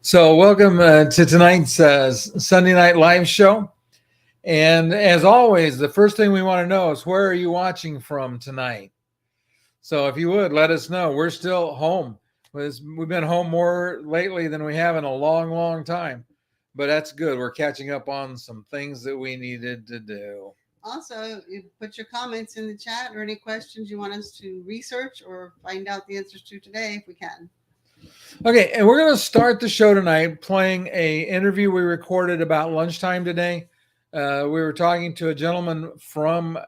So, welcome to tonight's Sunday night live show. And as always, the first thing we want to know is where are you watching from tonight? So, if you would let us know, we're still home. We've been home more lately than we have in a long, long time, but that's good. We're catching up on some things that we needed to do. Also, you put your comments in the chat or any questions you want us to research or find out the answers to today if we can. Okay, and we're going to start the show tonight playing a interview we recorded about lunchtime today. We were talking to a gentleman from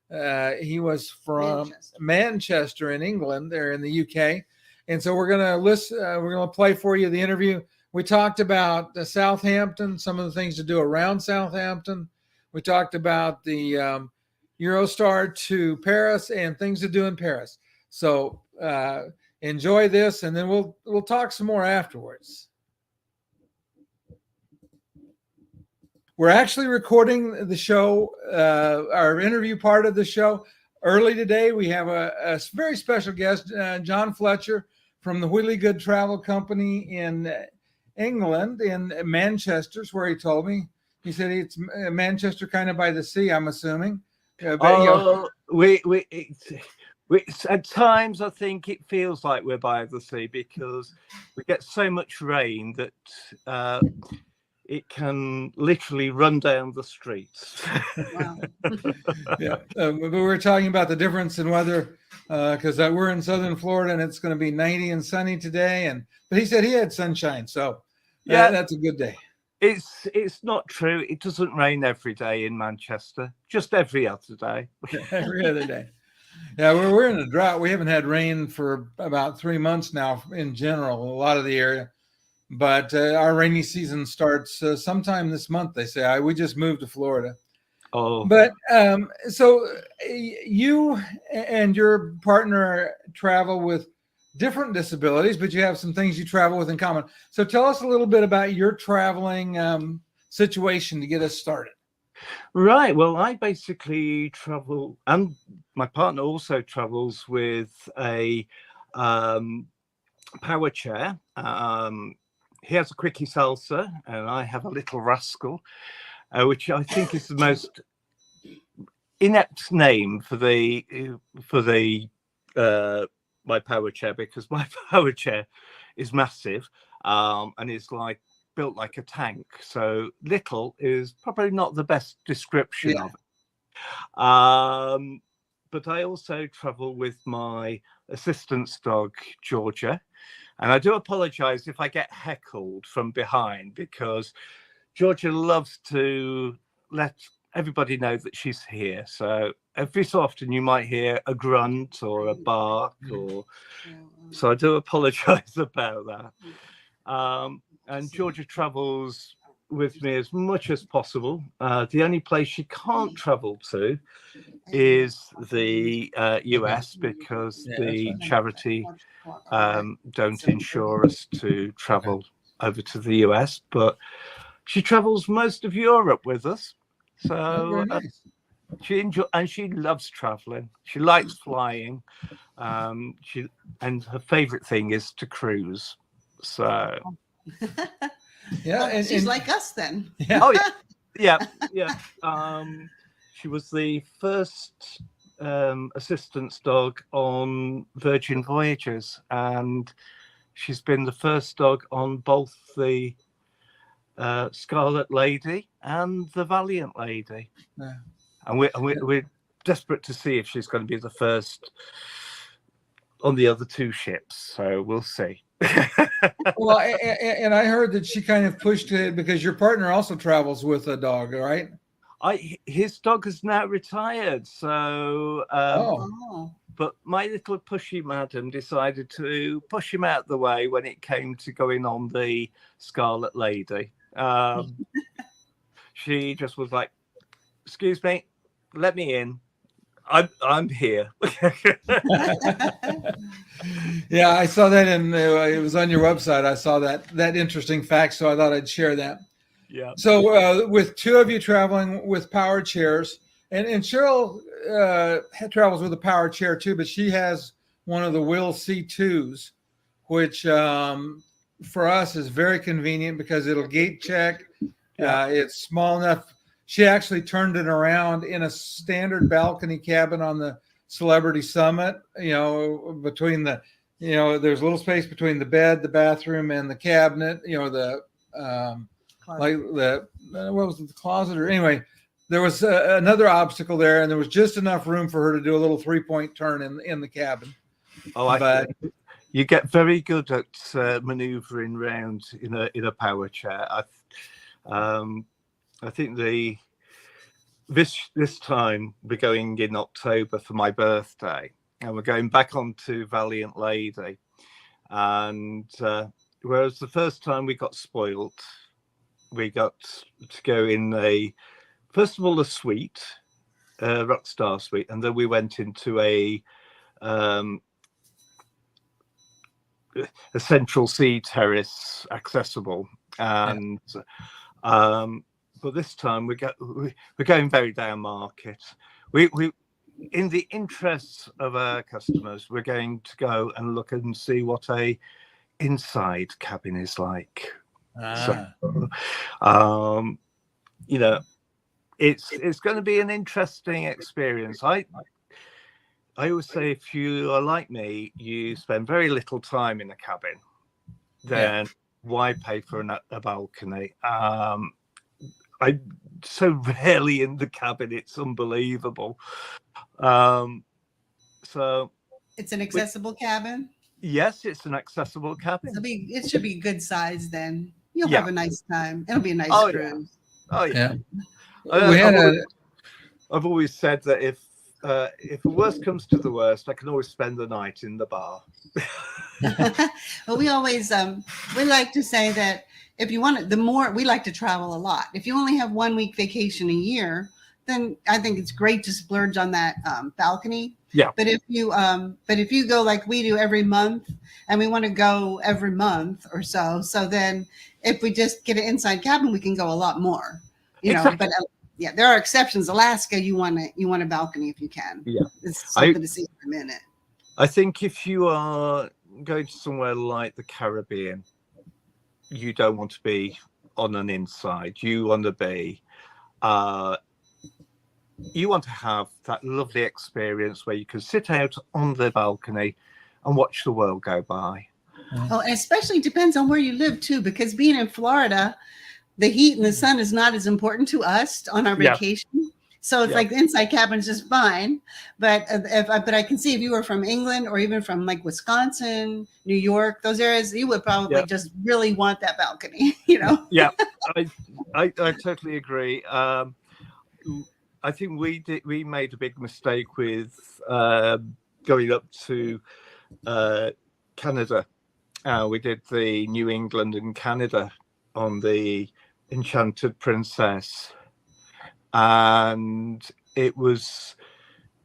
he was from Manchester in England, there in the UK, and so we're going to listen. We're going to play for you the interview. We talked about Southampton, some of the things to do around Southampton. We talked about the Eurostar to Paris and things to do in Paris. So. Enjoy this, and then we'll talk some more afterwards. We're actually recording the show, our interview part of the show, early today. We have a very special guest, John Fletcher from the Wheelie Good Travel Company in England, in Manchester, is where he told me. He said it's Manchester, kind of by the sea, I'm assuming. At times, I think it feels like we're by the sea because we get so much rain that it can literally run down the streets. Wow. Yeah, but we were talking about the difference in weather because we're in southern Florida and it's going to be 90 and sunny today. But he said he had sunshine, so yeah, that's a good day. It's not true. It doesn't rain every day in Manchester, just every other day. Every other day. Yeah, we're in a drought. We haven't had rain for about 3 months now in general, a lot of the area. But our rainy season starts sometime this month, they say. We just moved to Florida. Oh. But so you and your partner travel with different disabilities, but you have some things you travel with in common. So tell us a little bit about your traveling situation to get us started. Right. Well, I basically travel, and my partner also travels with a power chair. He has a Quickie Salsa, and I have a Little Rascal, which I think is the most inept name for my power chair, because my power chair is massive, and it's built like a tank. So little is probably not the best description of it. But I also travel with my assistant's dog, Georgia. And I do apologize if I get heckled from behind, because Georgia loves to let everybody know that she's here. So every so often you might hear a grunt or a bark, so I do apologize about that. And Georgia travels with me as much as possible. The only place she can't travel to is the US, because the charity don't insure us to travel over to the US. But she travels most of Europe with us. So nice. She loves traveling. She likes flying. And her favorite thing is to cruise. So. Yeah, and she's like us then. Yeah. Oh yeah. She was the first assistance dog on Virgin Voyages, and she's been the first dog on both the Scarlet Lady and the Valiant Lady. Yeah. And we're desperate to see if she's going to be the first on the other two ships. So we'll see. Well, and I heard that she kind of pushed it because your partner also travels with a dog, right? His dog has now retired, so but my little pushy madam decided to push him out the way when it came to going on the Scarlet Lady. She just was like, "Excuse me, let me in. I'm here." Yeah, I saw that it was on your website. I saw that interesting fact, so I thought I'd share that. Yeah. So with two of you traveling with power chairs, and Cheryl travels with a power chair too, but she has one of the Will C2s, which for us is very convenient because it'll gate check. Yeah. It's small enough. She actually turned it around in a standard balcony cabin on the Celebrity Summit. Between the, there's a little space between the bed, the bathroom, and the cabinet. The like the what was it, the closet, or anyway, there was another obstacle there, and there was just enough room for her to do a little 3-point turn in the cabin. But you get very good at manoeuvring around in a power chair. I think this time we're going in October for my birthday, and we're going back onto Valiant Lady. And whereas the first time we got spoilt, we got to go in first of all a suite, Rockstar suite, and then we went into a central sea terrace accessible, and but this time we're going very down market. We in the interests of our customers, we're going to go and look and see what a inside cabin is like. So, it's going to be an interesting experience. I always say, if you are like me, you spend very little time in a cabin, then why pay for a balcony? I'm so rarely in the cabin, it's unbelievable. So it's an accessible cabin? Yes, it's an accessible cabin. It should be good size then. You'll have a nice time. It'll be a nice cruise. Oh yeah. I've always said that if the worst comes to the worst, I can always spend the night in the bar. Well, we always we like to say that if you want it, the more we like to travel a lot. If you only have 1 week vacation a year, then I think it's great to splurge on that balcony. Yeah. But if you go like we do every month, and we want to go every month or so then if we just get an inside cabin, we can go a lot more. But there are exceptions. Alaska, you want a balcony if you can. Yeah. It's something to see in a minute. I think if you are going to somewhere like the Caribbean, you don't want to be on an inside. You want to be you want to have that lovely experience where you can sit out on the balcony and watch the world go by. Oh, and especially depends on where you live too, because being in Florida, the heat and the sun is not as important to us on our vacation. So it's like the inside cabin is just fine. But I can see if you were from England or even from like Wisconsin, New York, those areas, you would probably just really want that balcony, Yeah, I totally agree. I think we made a big mistake with going up to Canada. We did the New England and Canada on the Enchanted Princess, and it was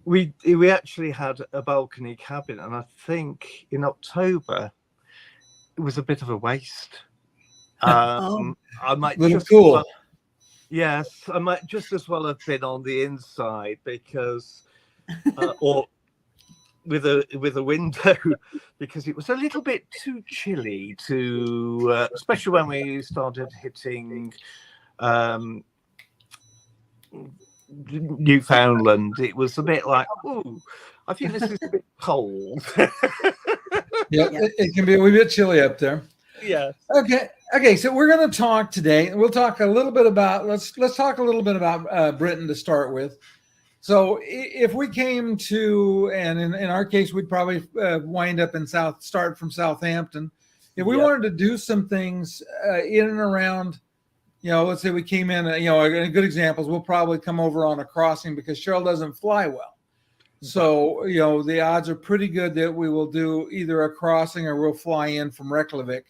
we actually had a balcony cabin, and I think in October it was a bit of a waste. I might just cool. Yes, I might just as well have been on the inside because, or with a window, because it was a little bit too chilly to, especially when we started hitting Newfoundland. It was a bit like, ooh, I think this is a bit cold. It can be a wee bit chilly up there. Yeah. Okay. So we're going to talk today. We'll talk a little bit about let's talk a little bit about Britain to start with. So if we came to, and in our case, we'd probably wind up start from Southampton. If we wanted to do some things in and around, let's say we came in, a good example is we'll probably come over on a crossing because Cheryl doesn't fly well. So, the odds are pretty good that we will do either a crossing or we'll fly in from Reykjavik.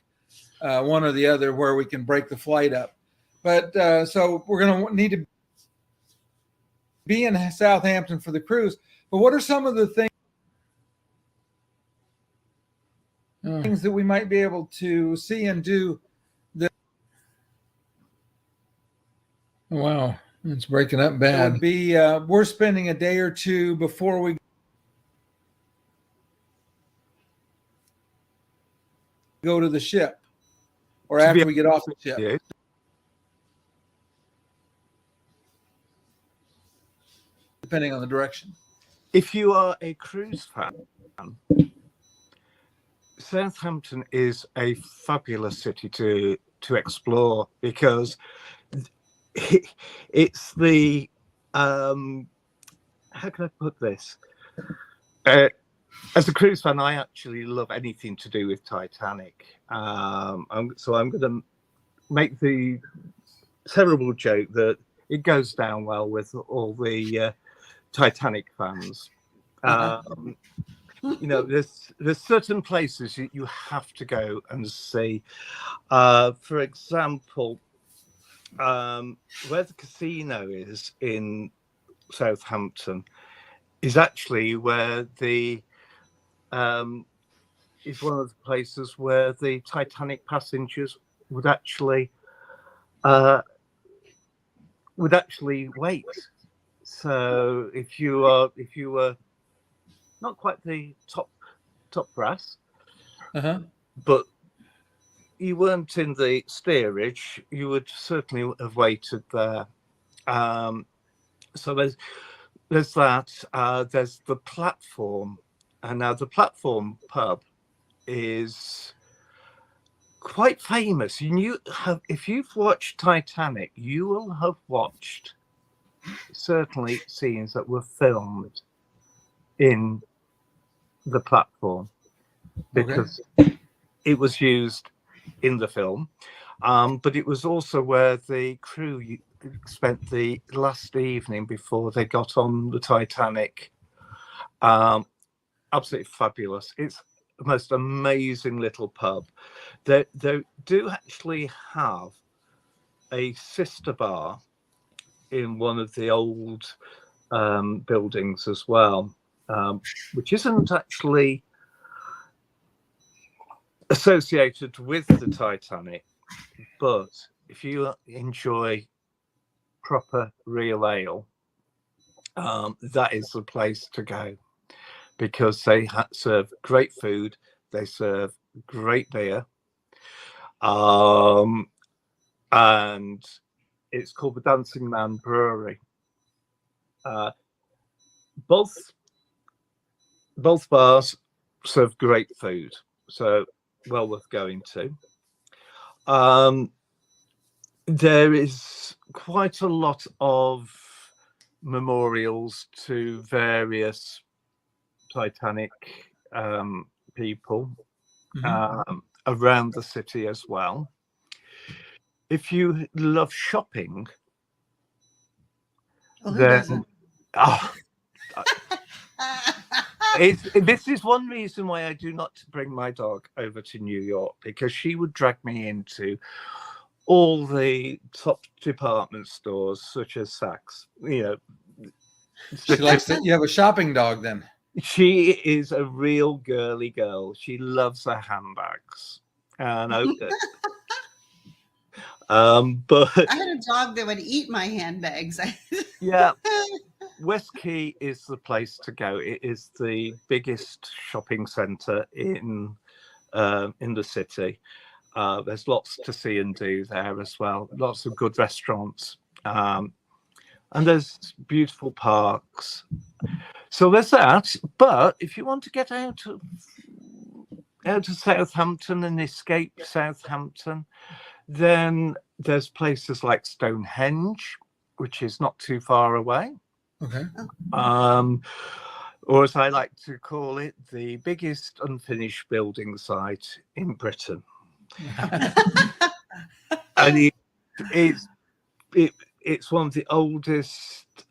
One or the other, where we can break the flight up. But so we're going to need to be in Southampton for the cruise. But what are some of the things that we might be able to see and do? Wow, it's breaking up bad. We're spending a day or two before we go to the ship. or after we get off the ship? Yeah. Depending on the direction. If you are a cruise fan, Southampton is a fabulous city to explore, because it's the how can I put this? As a cruise fan, I actually love anything to do with Titanic. So I'm going to make the terrible joke that it goes down well with all the Titanic fans. You know, there's certain places you have to go and see. For example, where the casino is in Southampton is actually where the is one of the places where the Titanic passengers would actually wait. So if you were not quite the top brass, but you weren't in the steerage, you would certainly have waited there. So there's that. There's the platform, and now the platform pub is quite famous. If you've watched Titanic, you will have watched certainly scenes that were filmed in the platform, because it was used in the film, but it was also where the crew spent the last evening before they got on the Titanic. Absolutely fabulous. It's the most amazing little pub. They do actually have a sister bar in one of the old buildings as well, which isn't actually associated with the Titanic, but if you enjoy proper real ale, that is the place to go, because they serve great food, they serve great beer, and it's called the Dancing Man Brewery. Both bars serve great food, so well worth going to. There is quite a lot of memorials to various Titanic people around the city as well. If you love shopping, then this is one reason why I do not bring my dog over to New York, because she would drag me into all the top department stores, such as Saks. You know, she likes it. You have a shopping dog, then. She is a real girly girl. She loves her handbags. But I had a dog that would eat my handbags. Yeah, West Quay is the place to go. It is the biggest shopping centre in the city. There's lots to see and do there as well. Lots of good restaurants, and there's beautiful parks. So there's that. But if you want to get out of Southampton and escape Southampton, then there's places like Stonehenge, which is not too far away. Okay. Or as I like to call it, the biggest unfinished building site in Britain. And it's one of the oldest.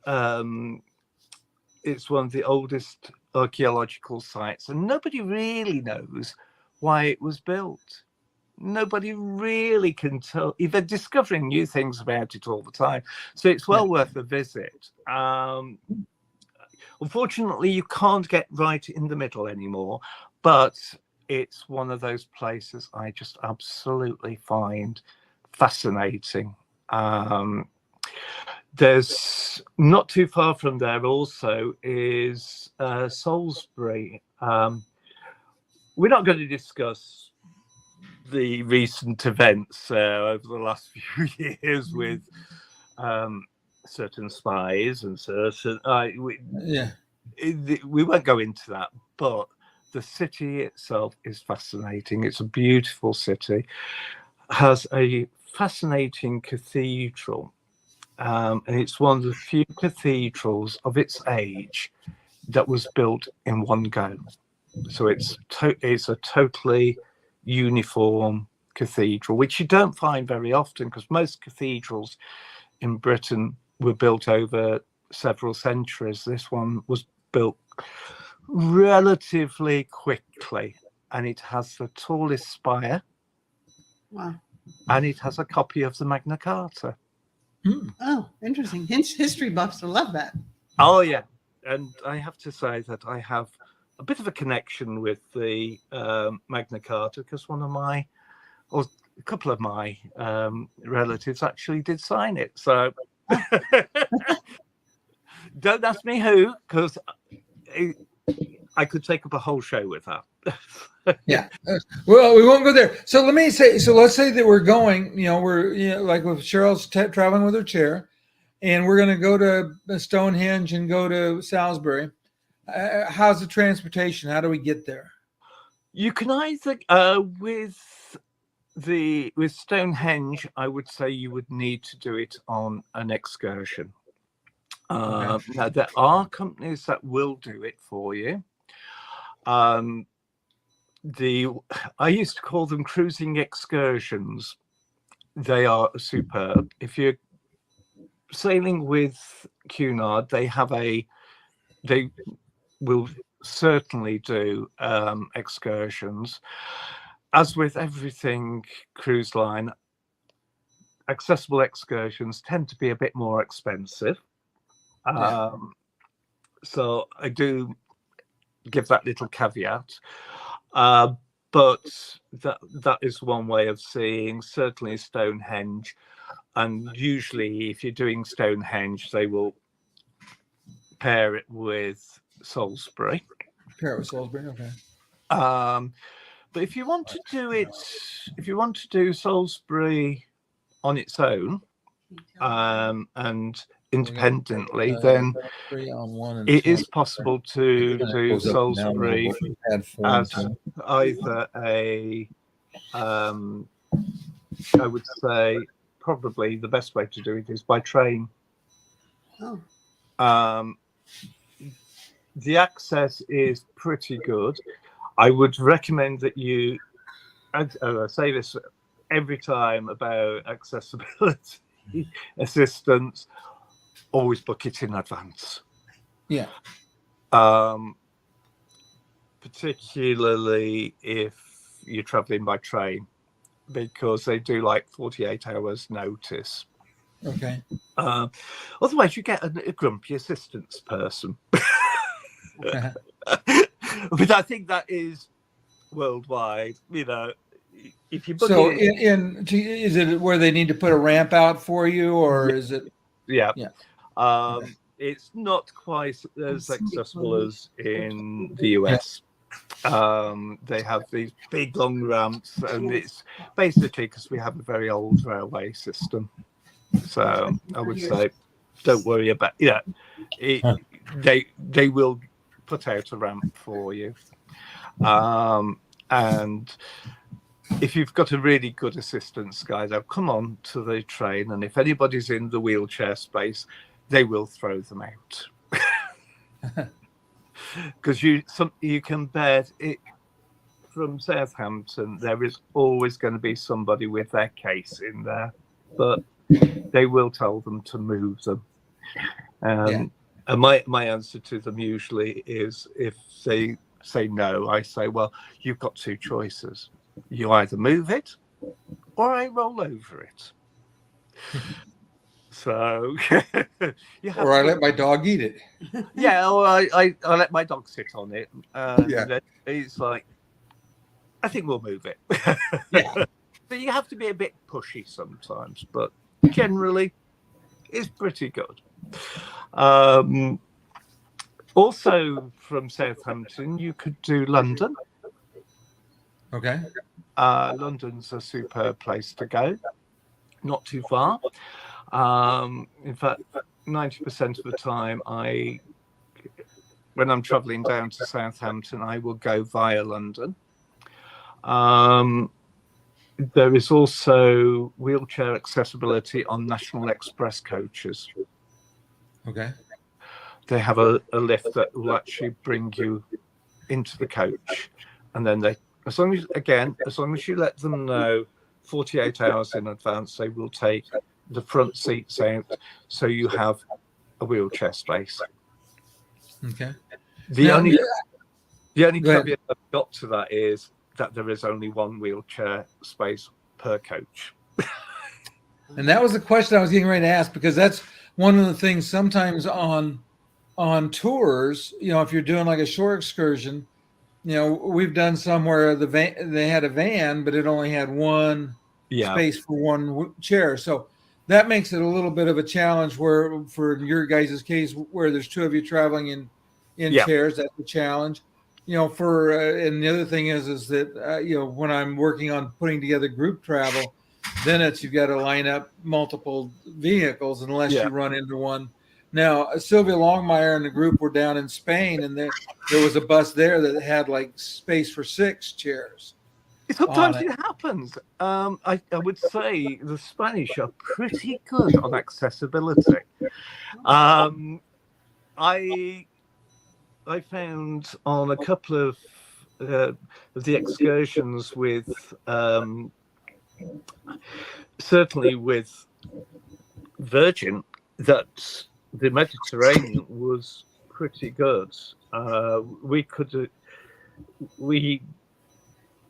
It's one of the oldest archaeological sites, and nobody really knows why it was built. Nobody really can tell. They're discovering new things about it all the time, so it's well worth a visit. Unfortunately, you can't get right in the middle anymore, but it's one of those places I just absolutely find fascinating. There's not too far from there also is Salisbury. We're not going to discuss the recent events over the last few years with certain spies and certain we won't go into that, but the city itself is fascinating. It's a beautiful city, has a fascinating cathedral, and it's one of the few cathedrals of its age that was built in one go. So it's a totally uniform cathedral, which you don't find very often, because most cathedrals in Britain were built over several centuries. This one was built relatively quickly, and it has the tallest spire. Wow. And it has a copy of the Magna Carta. Oh, interesting. History buffs will love that. Oh, yeah. And I have to say that I have a bit of a connection with the Magna Carta, because a couple of my relatives actually did sign it. So don't ask me who, because I could take up a whole show with that. Yeah. Well, we won't go there. So let's say that we're going, like with Cheryl's traveling with her chair, and we're going to go to Stonehenge and go to Salisbury. How's the transportation? How do we get there? You can either, with Stonehenge, I would say you would need to do it on an excursion. Now, there are companies that will do it for you. I used to call them cruising excursions. They are superb. If you're sailing with Cunard, they will certainly do excursions. As with everything cruise line, accessible excursions tend to be a bit more expensive. So I do give that little caveat. But that is one way of seeing, certainly Stonehenge. And usually if you're doing Stonehenge, they will pair it with Salisbury. Okay. But if you want to do Salisbury on its own and independently, then it is possible to do Salisbury as either I would say probably the best way to do it is by train. The access is pretty good. I would recommend that you, I say this every time about accessibility assistance, always book it in advance. Yeah. Particularly if you're traveling by train, because they do like 48 hours notice. Okay. Otherwise, you get a grumpy assistance person. But I think that is worldwide. If you book is it where they need to put a ramp out for you, or is it? Yeah. It's not quite as accessible as in the US. They have these big long ramps, and it's basically because we have a very old railway system. So I would say, don't worry about they will put out a ramp for you. And if you've got a really good assistance guy, they'll come on to the train, and if anybody's in the wheelchair space, they will throw them out. Because you can bet it from Southampton, there is always going to be somebody with their case in there, but they will tell them to move them. And my answer to them usually is, if they say no, I say, well, you've got two choices. You either move it or I roll over it. So or I let my dog eat it. Yeah, or I let my dog sit on it. It's like, I think we'll move it. So you have to be a bit pushy sometimes, but generally it's pretty good. Also from Southampton, you could do London. Okay. London's a superb place to go. Not too far. In fact, 90% of the time, when I'm traveling down to Southampton, I will go via London. There is also wheelchair accessibility on National Express coaches. Okay. They have a lift that will actually bring you into the coach, and then as long as you let them know 48 hours in advance, they will take the front seats out, so you have a wheelchair space. Okay. The only Go caveat I've got to that is that there is only one wheelchair space per coach. And that was the question I was getting ready to ask, because that's one of the things sometimes on tours, if you're doing like a short excursion, we've done some where they had a van, but it only had one space for one chair. So that makes it a little bit of a challenge where, for your guys' case, where there's two of you traveling in chairs, that's a challenge. And the other thing is that, when I'm working on putting together group travel, then you've got to line up multiple vehicles unless you run into one. Now, Sylvia Longmire and the group were down in Spain, and there was a bus there that had like space for 6 chairs. Sometimes it happens. I would say the Spanish are pretty good on accessibility. I found on a couple of the excursions with certainly with Virgin, that the Mediterranean was pretty good.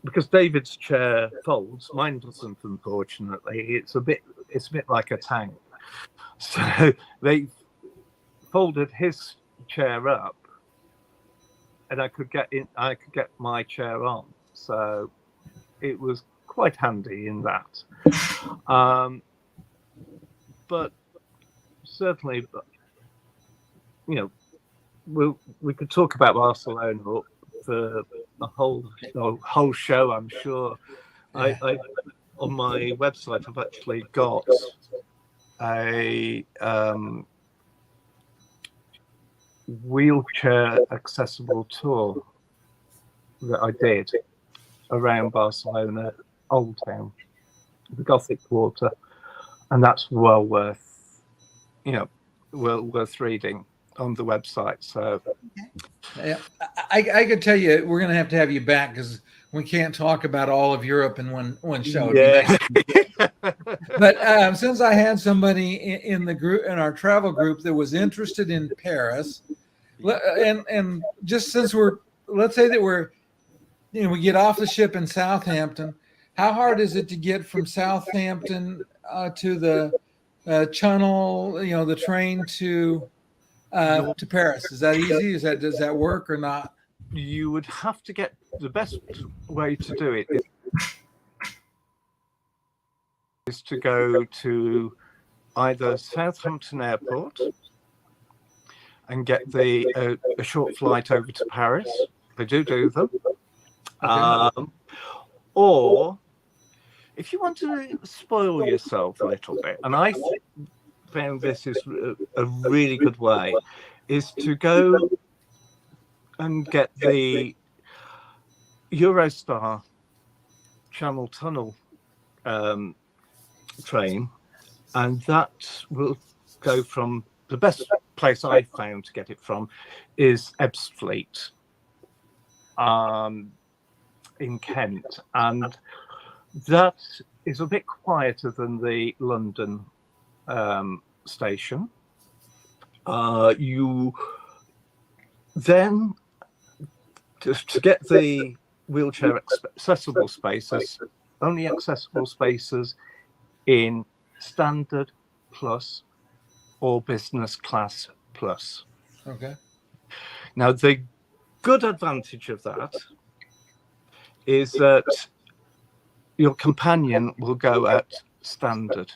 Because David's chair folds, mine doesn't, unfortunately. It's a bit like a tank. So they folded his chair up, and I could get my chair on. So it was quite handy in that. But certainly, we could talk about Barcelona for the whole show, I'm sure. Yeah. I on my website, I've actually got a wheelchair accessible tour that I did around Barcelona, Old Town, the Gothic Quarter, and that's well worth reading on the website. So yeah, I could tell you we're going to have you back, because we can't talk about all of Europe in one show. Yeah. But since I had somebody in the group, in our travel group, that was interested in Paris, and just since let's say that we get off the ship in Southampton, how hard is it to get from Southampton to the Channel, the train to Paris? Is that easy? Does that work or not? You would have to get, the best way to do it is to go to either Southampton Airport and get a short flight over to Paris. They do them. Okay. Or if you want to spoil yourself a little bit, and I found this is a really good way, is to go and get the Eurostar Channel Tunnel train, and that will go from, the best place I found to get it from is Ebbsfleet in Kent, and that is a bit quieter than the London station. You then, to get the wheelchair accessible spaces, only accessible spaces in standard plus or business class plus. Okay. Now, the good advantage of that is that your companion will go at standard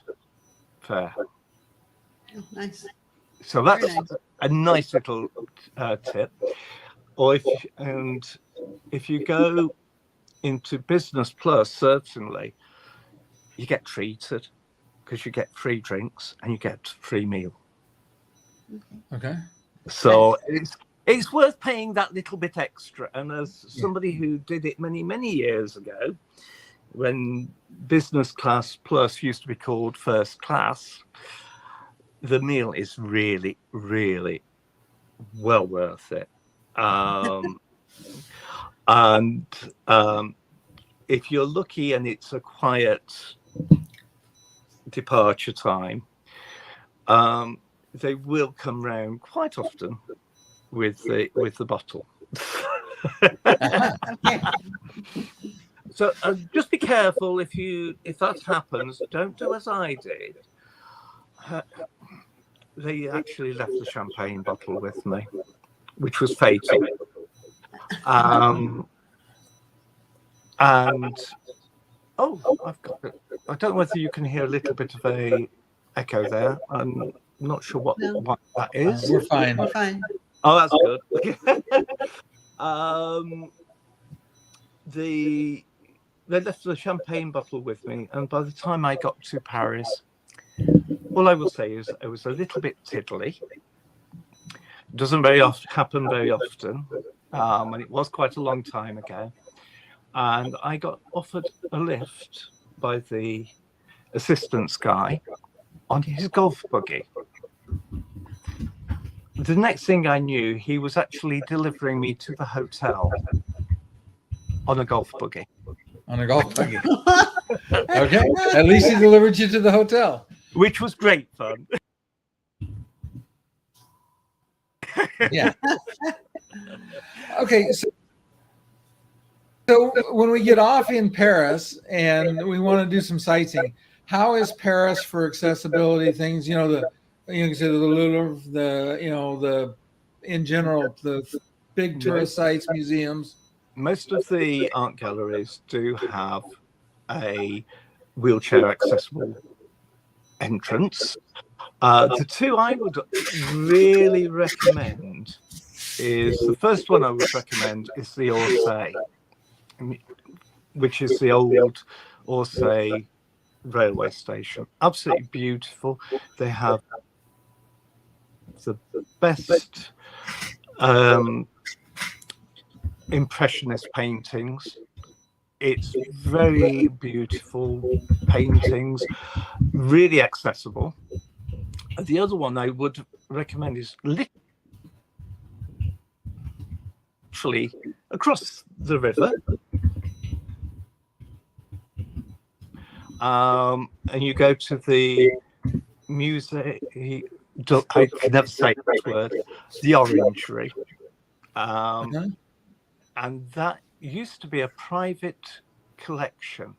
fare. Oh, nice. So that's a nice little tip. Or if you go into Business Plus, certainly, you get treated because you get free drinks and you get free meal. Okay. So it's worth paying that little bit extra. And as somebody who did it many, many years ago, when Business Class Plus used to be called First Class, the meal is really, really well worth it. And if you're lucky and it's a quiet departure time, they will come round quite often with the bottle. Okay. So just be careful if that happens. Don't do as I did. They actually left the champagne bottle with me, which was fatal. And I've got it. I don't know whether you can hear a little bit of a echo there. I'm not sure what that is. We're fine. We're fine. Oh, that's good. They left the champagne bottle with me, and by the time I got to Paris, all I will say is it was a little bit tiddly. It doesn't happen very often, and it was quite a long time ago. And I got offered a lift by the assistance guy on his golf buggy. The next thing I knew, he was actually delivering me to the hotel on a golf buggy. On a golf buggy. Okay. At least he delivered you to the hotel. Which was great fun. Yeah. Okay. So when we get off in Paris and we want to do some sightseeing, how is Paris for accessibility things? You can say the Louvre, in general, the big tourist sites, museums. Most of the art galleries do have a wheelchair accessible entrance. The two I would really recommend is, the first one I would recommend is the Orsay, which is the old Orsay railway station. Absolutely beautiful. They have the best impressionist paintings. It's very beautiful paintings, really accessible. The other one I would recommend is literally across the river. And you go to the museum, I can never say that word, the Orangery. And that used to be a private collection.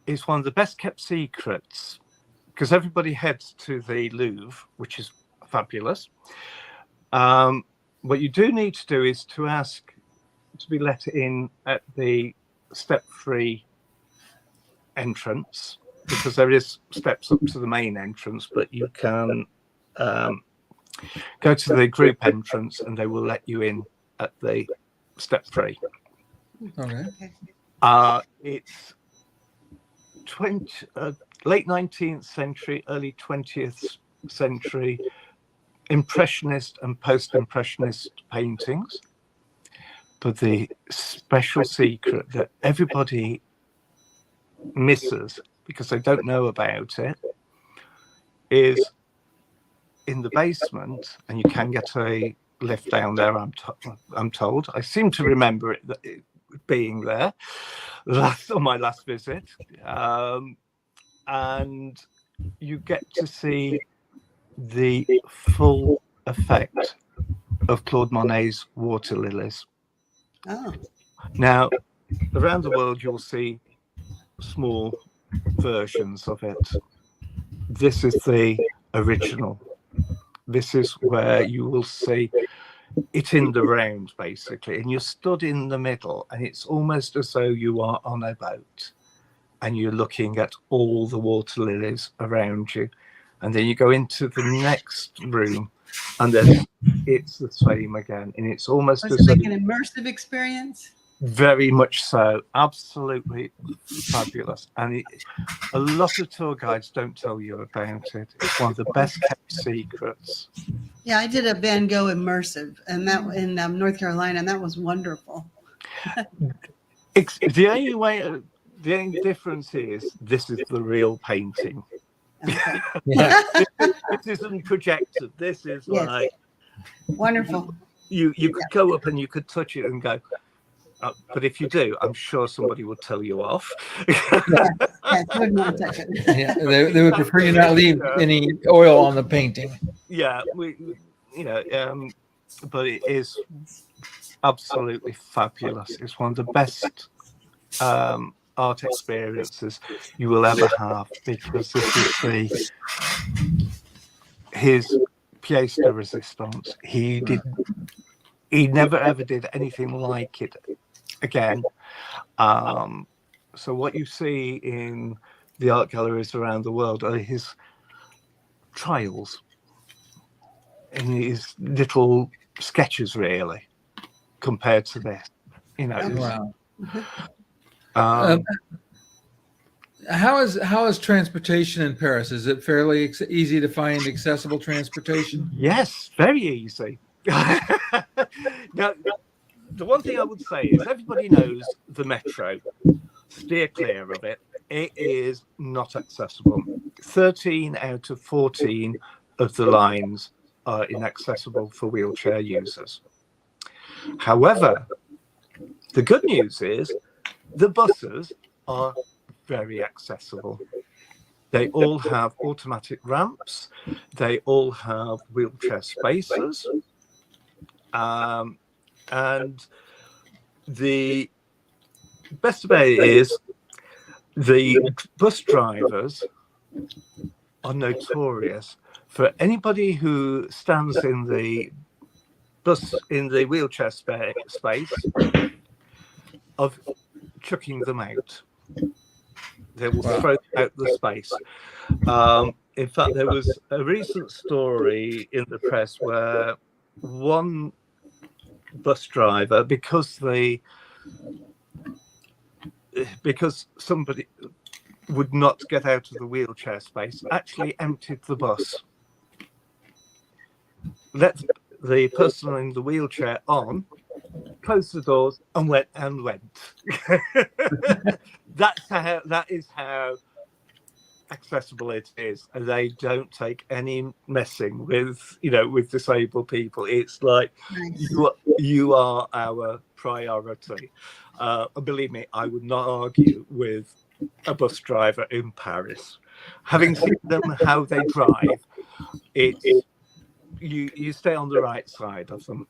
It's one of the best kept secrets, because everybody heads to the Louvre, which is fabulous. What you do need to do is to ask to be let in at the step-free entrance, because there is steps up to the main entrance, but you can go to the group entrance and they will let you in at the step-free. Okay. It's late 19th century, early 20th century impressionist and post-impressionist paintings. But the special secret that everybody misses because they don't know about it is in the basement, and you can get a lift down there, I'm told. I seem to remember it being there on my last visit. And you get to see the full effect of Claude Monet's water lilies. Oh. Now, around the world, you'll see small versions of it. This is the original. This is where you will see it in the round, basically, and you're stood in the middle, and it's almost as though you are on a boat and you're looking at all the water lilies around you. And then you go into the next room, and then it's the same again, and it's almost Was as it though like an immersive experience? Very much so. Absolutely fabulous. And a lot of tour guides don't tell you about it. It's one of the best kept secrets. Yeah, I did a Van Gogh immersive, and that in North Carolina, and that was wonderful. The only difference is this is the real painting. Okay. Yeah. This isn't projected. This is Yes. like Wonderful. you could go up and you could touch it and go. But if you do, I'm sure somebody would tell you off. Yes, wouldn't want to touch it. Yeah, they would prefer you not leave any oil on the painting. Yeah, but it is absolutely fabulous. It's one of the best art experiences you will ever have, because this is his pièce de résistance. He never ever did anything like it again. So what you see in the art galleries around the world are his trials and his little sketches, really, compared to this. Wow. Um, How is transportation in Paris? Is it fairly easy to find accessible transportation? Yes, very easy. Now, the one thing I would say is everybody knows the metro. Steer clear of it. It is not accessible. 13 out of 14 of the lines are inaccessible for wheelchair users. However, the good news is the buses are very accessible. They all have automatic ramps. They all have wheelchair spaces. And the best about it is the bus drivers are notorious for anybody who stands in the bus in the wheelchair space of chucking them out. They will throw out the space. In fact, there was a recent story in the press where one bus driver, because somebody would not get out of the wheelchair space, actually emptied the bus, let the person in the wheelchair on, closed the doors, and went. That is how accessible it is, and they don't take any messing with disabled people. It's like Nice. you are our priority. Believe me, I would not argue with a bus driver in Paris. Having seen them how they drive, it's you stay on the right side of them.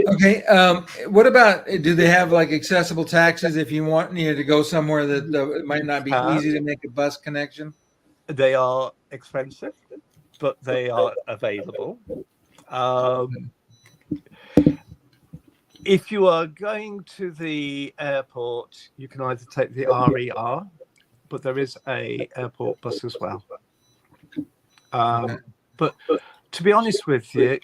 Okay. What about, do they have like accessible taxis if you needed to go somewhere that it might not be easy to make a bus connection? They are expensive, but they are available. If you are going to the airport, you can either take the RER, but there is a airport bus as well. But to be honest with you,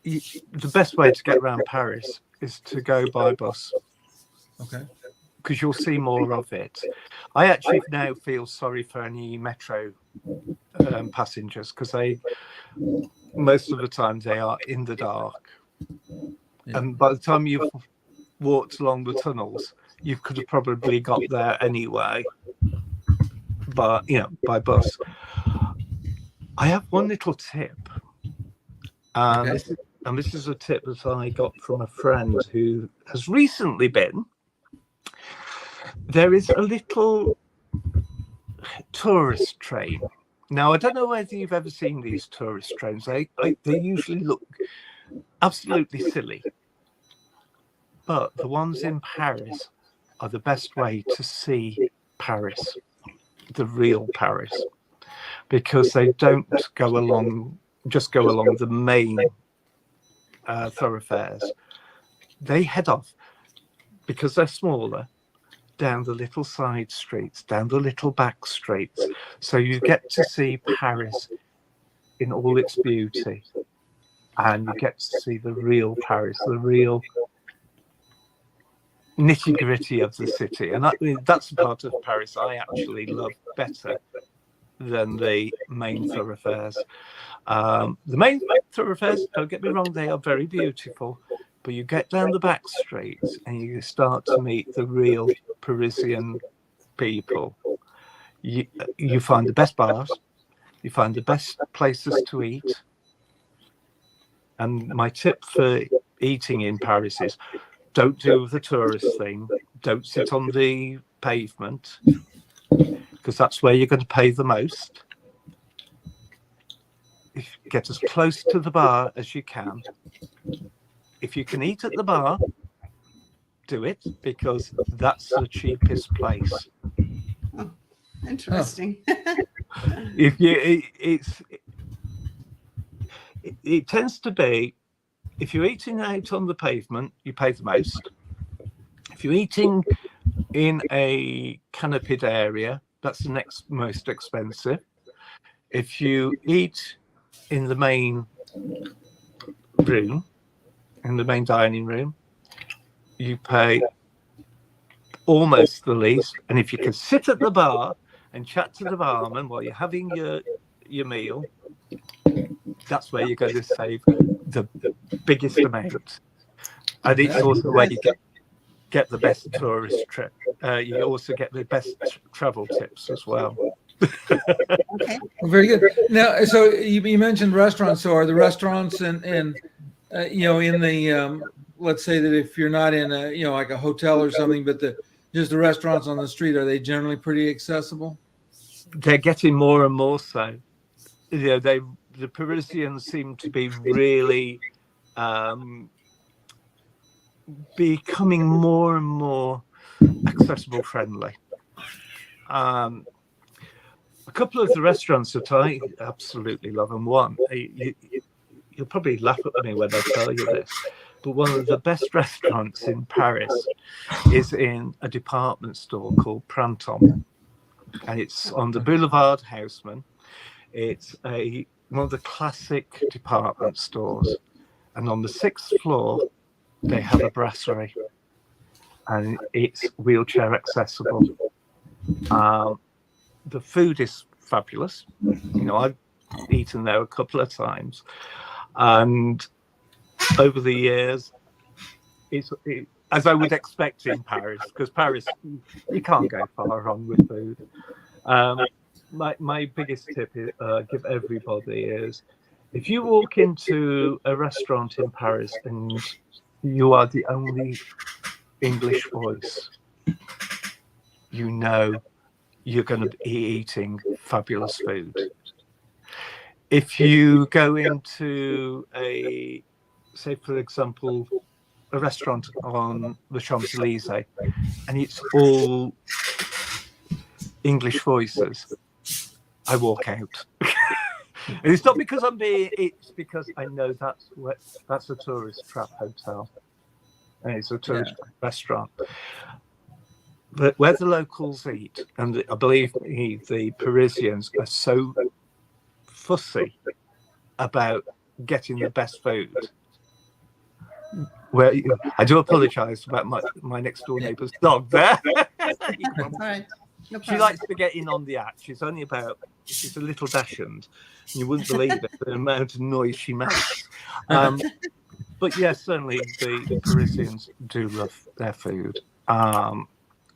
the best way to get around Paris is to go by bus. Okay. Because you'll see more of it. I actually now feel sorry for any metro passengers, because most of the time they are in the dark. Yeah. And by the time you've walked along the tunnels, you could have probably got there anyway, but by bus. I have one little tip, and this is a tip that I got from a friend who has recently been. There is a little tourist train. Now, I don't know whether you've ever seen these tourist trains. They usually look absolutely silly. But the ones in Paris are the best way to see Paris, the real Paris, because they don't go along the main thoroughfares. They head off, because they're smaller, down the little side streets, down the little back streets. So you get to see Paris in all its beauty. And you get to see the real Paris, the real nitty-gritty of the city, and that's the part of Paris I actually love better than the main thoroughfares. The main thoroughfares, don't get me wrong, they are very beautiful, but you get down the back streets and you start to meet the real Parisian people. You find the best bars, you find the best places to eat. And my tip for eating in Paris is don't do the tourist thing. Don't sit on the pavement, because that's where you're going to pay the most. Get as close to the bar as you can. If you can eat at the bar, do it, because that's the cheapest place. Oh, interesting. It tends to be, if you're eating out on the pavement, you pay the most. If you're eating in a canopied area, that's the next most expensive. If you eat in the main room, in the main dining room, you pay almost the least. And if you can sit at the bar and chat to the barman while you're having your meal, that's where you're going to save the biggest amount. And it's also where you get the best tourist trip. You also get the best travel tips as well. Okay. Very good. Now, so you mentioned restaurants. So are the restaurants in the let's say that if you're not in a like a hotel or something, but just the restaurants on the street, are they generally pretty accessible? They're getting more and more so. The Parisians seem to be really becoming more and more accessible friendly. A couple of the restaurants that I absolutely love, and one, you'll probably laugh at me when I tell you this, but one of the best restaurants in Paris is in a department store called Printemps, and it's on the Boulevard Haussmann. It's one of the classic department stores, and on the 6th floor they have a brasserie, and it's wheelchair accessible. The food is fabulous. I've eaten there a couple of times, and over the years, it's as I would expect in Paris, because Paris, you can't go far wrong with food. My biggest tip give everybody is, if you walk into a restaurant in Paris and you are the only English voice, you're going to be eating fabulous food. If you go into say for example, a restaurant on the Champs-Elysees and it's all English voices, I walk out. And it's not because it's because I know that's a tourist trap hotel and it's a tourist restaurant. But where the locals eat, and I believe the Parisians are so fussy about getting the best food. I do apologise about my next door neighbour's dog there. That's all right. No She likes to get in on the act. She's a little dachshund. You wouldn't believe it, the amount of noise she makes. But yes, certainly the Parisians do love their food. And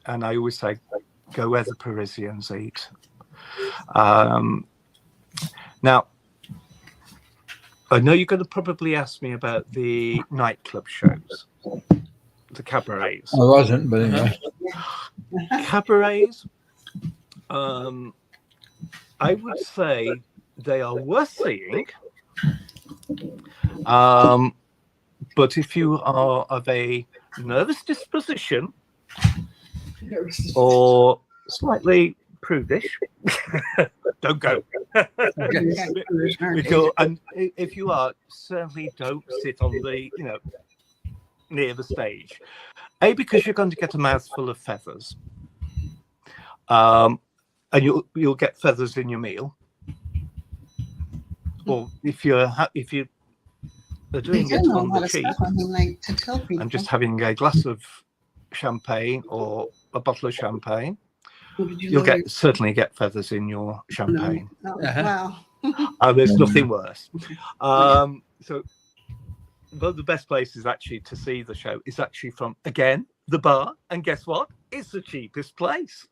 I always say, go where the Parisians eat. Now, I know you're going to probably ask me about the nightclub shows, the cabarets. I wasn't, but anyway. Cabarets, I would say they are worth seeing. But if you are of a nervous disposition or slightly prudish, don't go. And if you are, certainly don't sit on the, near the stage. Because you're going to get a mouthful of feathers, and you'll get feathers in your meal. Or if you're doing it on the cheap, I'm just having a glass of champagne or a bottle of champagne, Did you you'll lower certainly get feathers in your champagne. Oh, Uh-huh. wow. There's nothing worse. So one of the best places actually to see the show is actually from, again, the bar. And guess what? It's the cheapest place.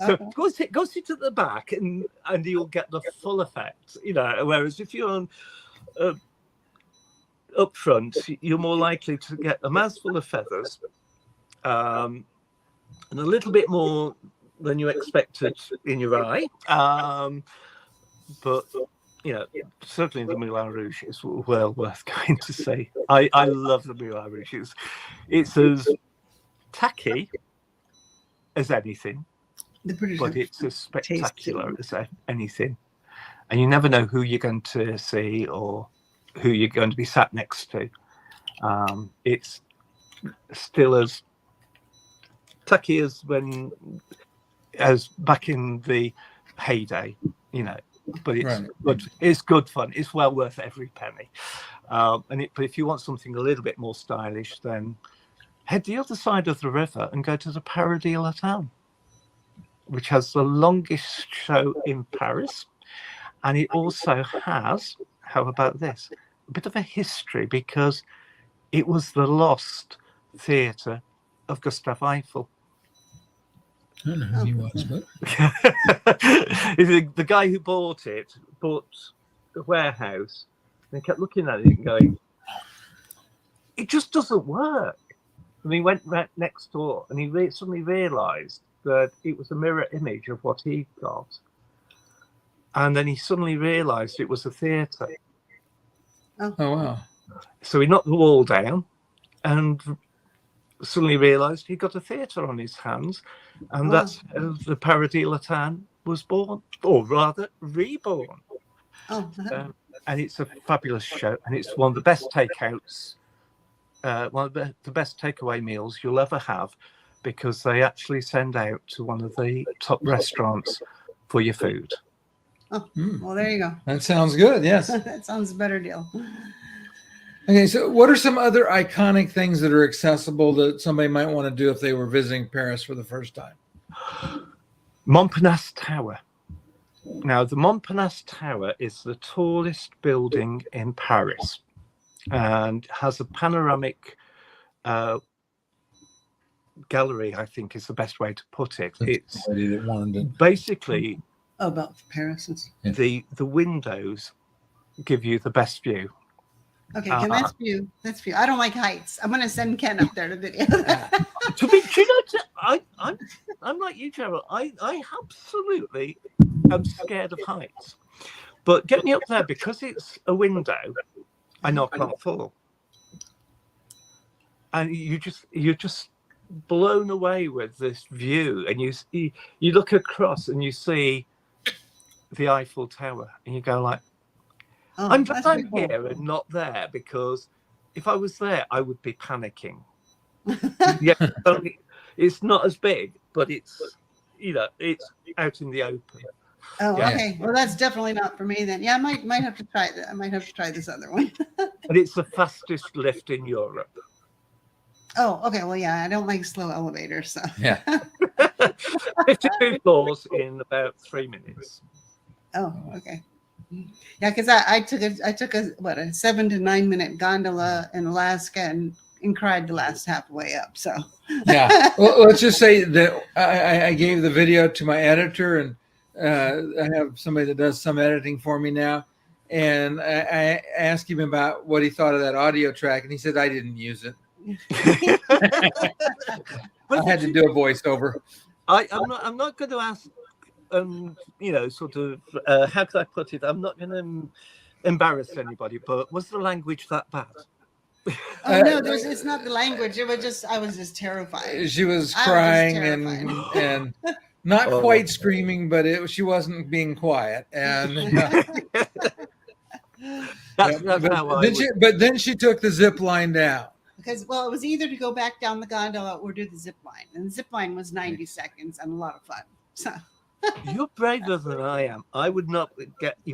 So go sit at the back and you'll get the full effect, whereas if you're on up front, you're more likely to get a mouthful of feathers and a little bit more than you expected in your eye. But certainly the Moulin Rouge is well worth going to see. I love the Moulin Rouge. It's as tacky as anything, but it's as spectacular as anything. And you never know who you're going to see or who you're going to be sat next to. It's still as tacky as back in the heyday, but it's good. It's good fun. It's well worth every penny. But if you want something a little bit more stylish, then head the other side of the river and go to the Paradis Latin, which has the longest show in Paris. And it also has, how about this, a bit of a history, because it was the lost theatre of Gustav Eiffel. I don't know who he was, but the guy who bought the warehouse, and he kept looking at it and going, it just doesn't work. And he went right next door and he suddenly realised that it was a mirror image of what he got. And then he suddenly realised it was a theatre. Oh, wow. So he knocked the wall down and suddenly realised he got a theatre on his hands. And that's how the Paradis Latin was born, or rather reborn. And it's a fabulous show. And it's one of the best takeouts, one of the best takeaway meals you'll ever have, because they actually send out to one of the top restaurants for your food. Well, there you go. That sounds good. Yes. That sounds a better deal. Okay, so what are some other iconic things that are accessible that somebody might want to do if they were visiting Paris for the first time? Montparnasse Tower. Now, the Montparnasse Tower is the tallest building in Paris and has a panoramic gallery, I think is the best way to put it. It's basically about Paris. The windows give you the best view. Okay, Ken, that's view. That's view. I don't like heights. I'm going to send Ken up there to video that. I'm like you, Gerald. I absolutely am scared of heights. But getting up there, because it's a window, I know I can't fall. And you're just blown away with this view. And you look across and you see the Eiffel Tower, and you go like, I'm glad I'm here and not there, because if I was there, I would be panicking. It's not as big, but it's out in the open. Oh, yeah. Okay. Well, that's definitely not for me then. Yeah, I might have to try that. I might have to try this other one. But it's the fastest lift in Europe. Oh, okay. Well, yeah, I don't like slow elevators, so. Yeah. 52 floors in about 3 minutes. Oh, okay. Yeah, because I took a 7 to 9 minute gondola in Alaska and cried the last halfway up. So yeah, well, let's just say that I gave the video to my editor, and I have somebody that does some editing for me now, and I asked him about what he thought of that audio track, and he said I didn't use it. I had to do a voiceover. I'm not going to ask. Sort of, how could I put it? I'm not going to embarrass anybody, but was the language that bad? Oh no, it's not the language. I was just terrified. She was crying and not quite screaming, but she wasn't being quiet. And but then she took the zip line down. Because, it was either to go back down the gondola or do the zip line, and the zip line was 90 seconds and a lot of fun. So. You're braver than I am. You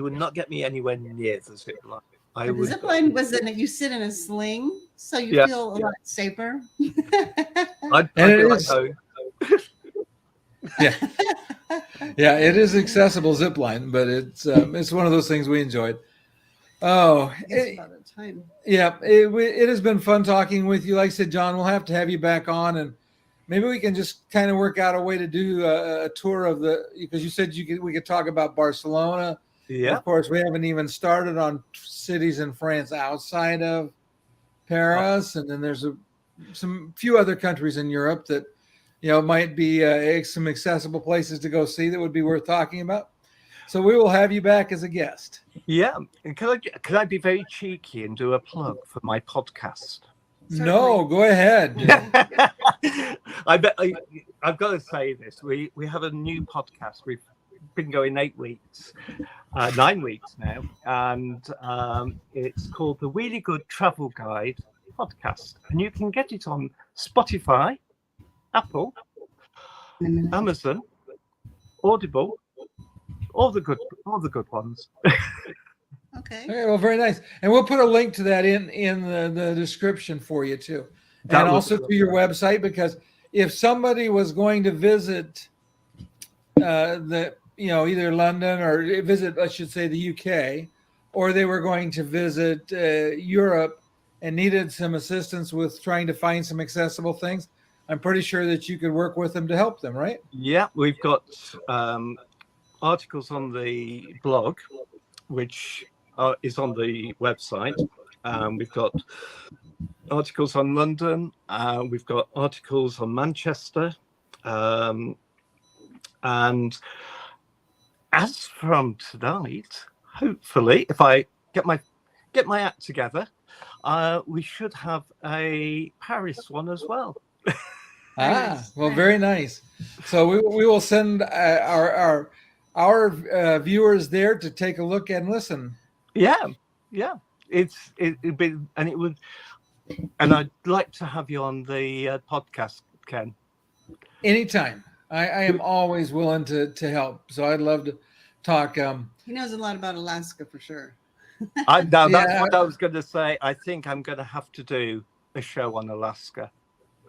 would not get me anywhere near the zip line. I The would. zip line was that you sit in a sling, so you feel a lot safer. I'd And it be like, is, oh, yeah, yeah, it is accessible zip line, but it's one of those things we enjoyed. Oh, I guess about a time. yeah, it has been fun talking with you. Like I said, John, we'll have to have you back on, and maybe we can just kind of work out a way to do a tour of because you said we could talk about Barcelona. yeah. Of course, we haven't even started on cities in France outside of Paris, and then there's some few other countries in Europe that might be some accessible places to go see that would be worth talking about. So we will have you back as a guest. Yeah. And can I be very cheeky and do a plug for my podcast? Certainly. No, go ahead. I've got to say this. We have a new podcast. We've been going 9 weeks now, and it's called the Wheelie Good Travel Guide podcast, and you can get it on Spotify, Apple, Amazon, Audible, all the good ones. Okay. Okay, well, very nice, and we'll put a link to that in the description for you too, That and would also be to your website, because if somebody was going to visit either London or visit, I should say, the UK, or they were going to visit Europe and needed some assistance with trying to find some accessible things, I'm pretty sure that you could work with them to help them, right? Yeah, we've got articles on the blog, which is on the website. We've got articles on London. We've got articles on Manchester. And as from tonight, hopefully, if I get my act together, we should have a Paris one as well. Well, very nice. So we will send our viewers there to take a look and listen. Yeah. It'd be, and it would, and I'd like to have you on the podcast, Ken. Anytime. I am always willing to help. So I'd love to talk. He knows a lot about Alaska for sure. That's what I was going to say. I think I'm going to have to do a show on Alaska.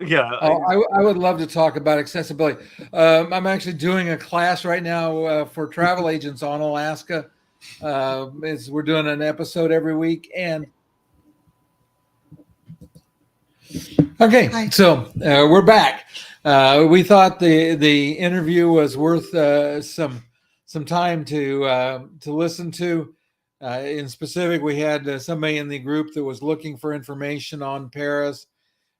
Yeah. I would love to talk about accessibility. I'm actually doing a class right now for travel agents on Alaska. We're doing an episode every week. And okay, Hi. so we're back. We thought the interview was worth some time to listen to. In specific, we had somebody in the group that was looking for information on Paris,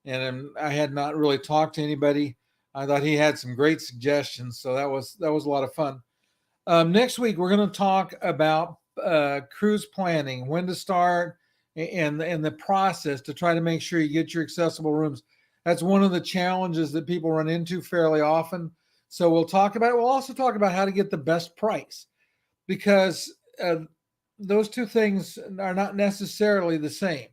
and I had not really talked to anybody. I thought he had some great suggestions, so that was a lot of fun. Next week, we're going to talk about cruise planning, when to start, and the process to try to make sure you get your accessible rooms. That's one of the challenges that people run into fairly often. So we'll talk about it. We'll also talk about how to get the best price, because those two things are not necessarily the same.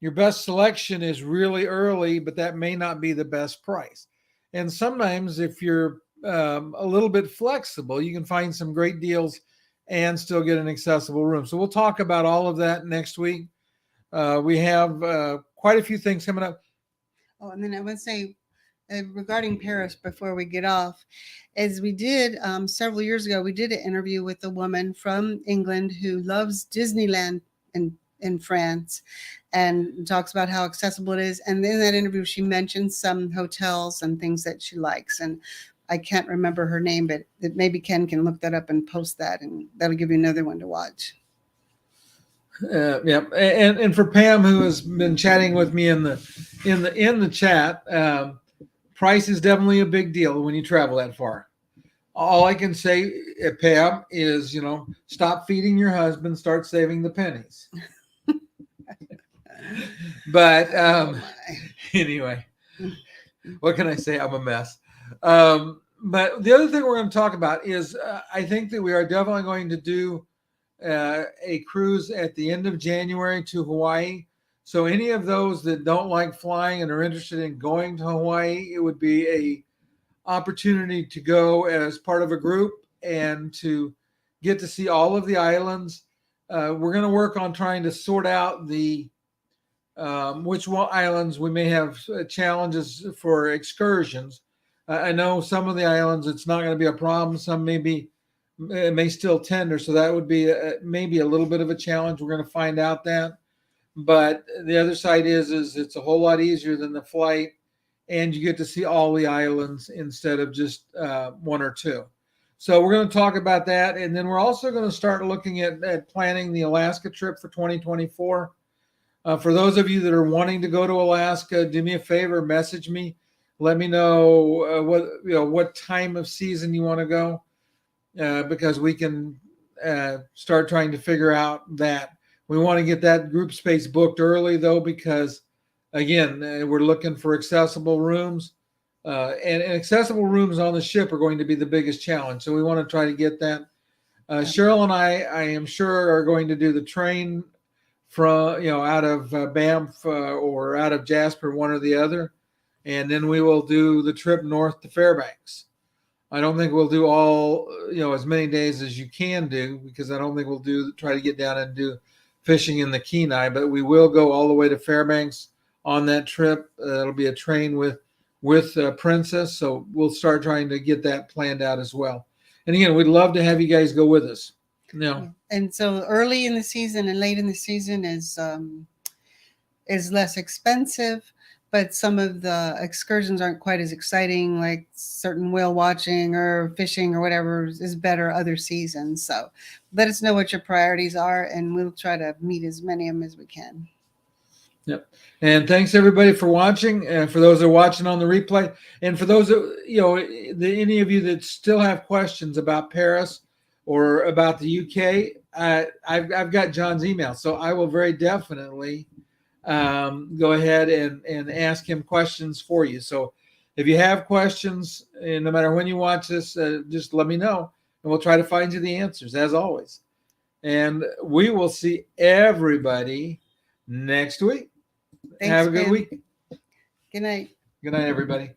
Your best selection is really early, but that may not be the best price. And sometimes if you're a little bit flexible, you can find some great deals and still get an accessible room. So we'll talk about all of that next week. We have quite a few things coming up. Oh, and then I would say regarding Paris before we get off, as we did several years ago, we did an interview with a woman from England who loves Disneyland in France and talks about how accessible it is. And in that interview, she mentioned some hotels and things that she likes. And I can't remember her name, but maybe Ken can look that up and post that, and that'll give you another one to watch. Yeah, and for Pam, who has been chatting with me in the chat, price is definitely a big deal when you travel that far. All I can say, Pam, is stop feeding your husband, start saving the pennies. But anyway, what can I say? I'm a mess. But the other thing we're going to talk about is I think that we are definitely going to do a cruise at the end of January to Hawaii. So any of those that don't like flying and are interested in going to Hawaii, it would be a opportunity to go as part of a group and to get to see all of the islands. we're going to work on trying to sort out which islands we may have challenges for excursions. I know some of the islands it's not going to be a problem. Some may still tender, so that would be maybe a little bit of a challenge. We're going to find out that. But the other side is it's a whole lot easier than the flight, and you get to see all the islands instead of just one or two. So we're going to talk about that, and then we're also going to start looking at planning the Alaska trip for 2024. For those of you that are wanting to go to Alaska, do me a favor, message me, let me know what time of season you want to go, because we can start trying to figure out that. We want to get that group space booked early, though, because, again, we're looking for accessible rooms. And accessible rooms on the ship are going to be the biggest challenge. So we want to try to get that. Cheryl and I am sure, are going to do the train from, out of Banff or out of Jasper, one or the other. And then we will do the trip north to Fairbanks. I don't think we'll do all, as many days as you can do, because I don't think we'll try to get down and do fishing in the Kenai, but we will go all the way to Fairbanks on that trip. It'll be a train with Princess, so we'll start trying to get that planned out as well. And again, we'd love to have you guys go with us. And so early in the season and late in the season is less expensive, but some of the excursions aren't quite as exciting, like certain whale watching or fishing or whatever is better other seasons. So let us know what your priorities are, and we'll try to meet as many of them as we can. Yep. And thanks everybody for watching, and for those that are watching on the replay, and for those any of you that still have questions about Paris or about the UK, I've got John's email, so I will very definitely go ahead and ask him questions for you. So if you have questions, and no matter when you watch this, just let me know, and we'll try to find you the answers as always. And we will see everybody next week. Thanks, have a good week. Good night. Good night, everybody.